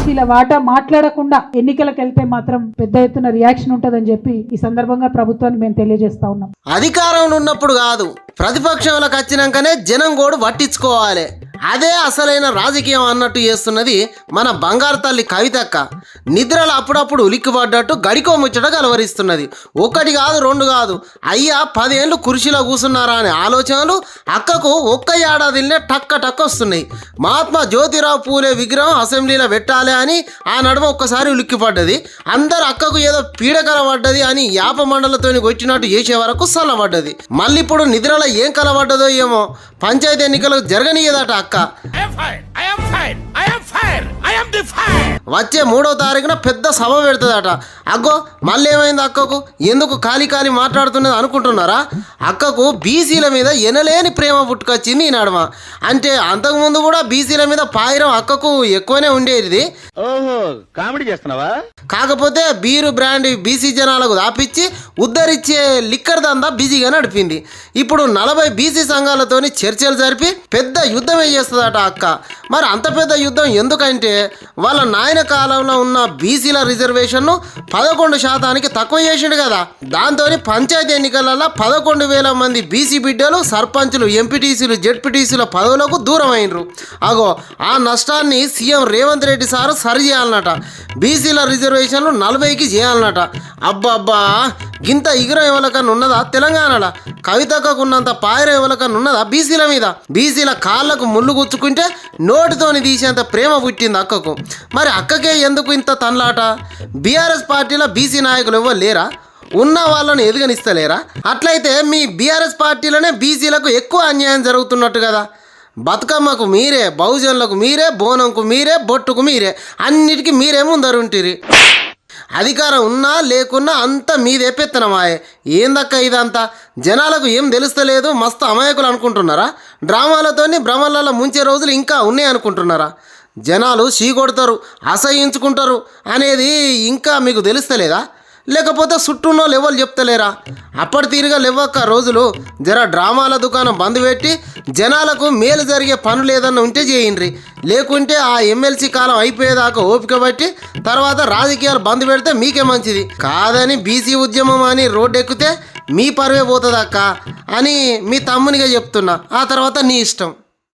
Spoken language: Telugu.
బీసీల వాటా మాట్లాడకుండా ఎన్నికలకు వెళ్తే మాత్రం పెద్ద ఎత్తున రియాక్షన్ ఉంటుందని చెప్పి ఈ సందర్భంగా ప్రభుత్వాన్ని మేము తెలియజేస్తా ఉన్నాం. అధికారంలో ఉన్నప్పుడు కాదు, ప్రతిపక్షంలోకి వచ్చినాకనే జనం గోడు పట్టించుకోవాలి. అదే అసలైన రాజకీయం అన్నట్టు చేస్తున్నది మన బంగారు తల్లి కవితక్క. నిద్రలు అప్పుడప్పుడు ఉలిక్కిపడ్డట్టు గడికో ముచ్చట కలవరిస్తున్నది. ఒకటి కాదు, రెండు కాదు, అయ్యా 10 ఏళ్ళు కుర్చీలో కూర్చున్నారా అనే ఆలోచనలు అక్కకు ఒక్క ఏడాదిలోనే టక్క వస్తున్నాయి. మహాత్మా జ్యోతిరావు పూలే విగ్రహం అసెంబ్లీలో పెట్టాలి అని ఆ నడుమ ఒక్కసారి ఉలిక్కిపడ్డది. అందరు అక్కకు ఏదో పీడకల పడ్డది అని యాప మండలతో కొట్టినట్టు చేసే వరకు సల్లబడ్డది. మళ్ళీ ఇప్పుడు నిద్రలో ఏం కలబడ్డదో ఏమో, పంచాయతీ ఎన్నికలు జరగనీయదట అక్క. వచ్చే 3వ తారీఖున పెద్ద సభ పెడుతుందట. అగ్గో మళ్ళీ ఏమైంది అక్కకు, ఎందుకు ఖాళీ మాట్లాడుతున్నది అనుకుంటున్నారా? అక్కకు బీసీల మీద ఎనలేని ప్రేమ పుట్టుకొచ్చింది ఈ నడమ. అంటే అంతకుముందు కూడా బీసీల మీద పాయిరం అక్కకు ఎక్కువనే ఉండేది. ఓహో, కామెడీ చేస్తున్నావా? కాకపోతే బీరు బ్రాండ్ బీసీ జనాలకు దాపిచ్చి ఉద్ధరించే లిక్కర్ దందా బిజీగా నడిపింది. ఇప్పుడు 40 బీసీ సంఘాలతోని చర్చలు జరిపి పెద్ద యుద్ధమే చేస్తుందట అక్క. మరి అంత పెద్ద యుద్ధం ఎందుకంటే వాళ్ళ నాయన కాలంలో ఉన్న బీసీల రిజర్వేషన్ను 11% తక్కువ చేసిండు కదా. దాంతో పంచాయతీ ఎన్నికలలో 11,000 మంది బీసీ బిడ్డలు సర్పంచులు, ఎంపీటీసీలు, జెడ్పీటీసీల పదవులకు దూరం అయినరు. అగో ఆ నష్టాన్ని సీఎం రేవంత్ రెడ్డి సారు సరి చేయాలన్నట. బీసీల రిజర్వేషన్లు 40కి చేయాలన్నట. అబ్బా, గింత ఇగురం ఎవరికన్నా ఉన్నదా తెలంగాణలో? కవితకు ఉన్నంత పాయరం ఎవరికన్నా ఉన్నదా బీసీల మీద? బీసీల కాళ్ళకు ముళ్ళు గుచ్చుకుంటే నోటితోని తీసేంత ప్రేమ పుట్టింది అక్కకు. మరి అక్కకే ఎందుకు ఇంత తన్లాట? బీఆర్ఎస్ పార్టీలో బీసీ నాయకులు ఎవరు లేరా? ఉన్న వాళ్ళని ఎదుగనిస్తలేరా? అట్లయితే మీ బీఆర్ఎస్ పార్టీలోనే బీసీలకు ఎక్కువ అన్యాయం జరుగుతున్నట్టు కదా. బతుకమ్మకు మీరే, బహుజనులకు మీరే, బోనంకు మీరే, బొట్టుకు మీరే, అన్నిటికీ మీరే ముందరుంటిరి. అధికారం ఉన్నా లేకున్నా అంతా మీదే పెత్తనమాయే. ఏందక్క ఇదంతా? జనాలకు ఏం తెలుస్తలేదు, మస్తు అమాయకులు అనుకుంటున్నారా? డ్రామాలతోని భ్రమలలో ముంచే రోజులు ఇంకా ఉన్నాయి అనుకుంటున్నారా? జనాలు చీకొడతారు, అసహించుకుంటారు అనేది ఇంకా మీకు తెలుస్తలేదా? లేకపోతే చుట్టూనో లెవెల్ చెప్తలేరా? అప్పటి తీరుగా లేవక్క రోజులు. జర డ్రామాల దుకాణం బంద్ పెట్టి జనాలకు మేలు జరిగే పనులు ఏదన్నా ఉంటే చేయండి. లేకుంటే ఆ ఎమ్మెల్సీ కాలం అయిపోయేదాకా ఓపిక బట్టి తర్వాత రాజకీయాలు బంద్ పెడితే మీకే మంచిది. కాదని బీసీ ఉద్యమం అని రోడ్డు ఎక్కితే మీ పరువే పోతుంది అక్క అని మీ తమ్మునిగా చెప్తున్నా. ఆ తర్వాత నీ ఇష్టం.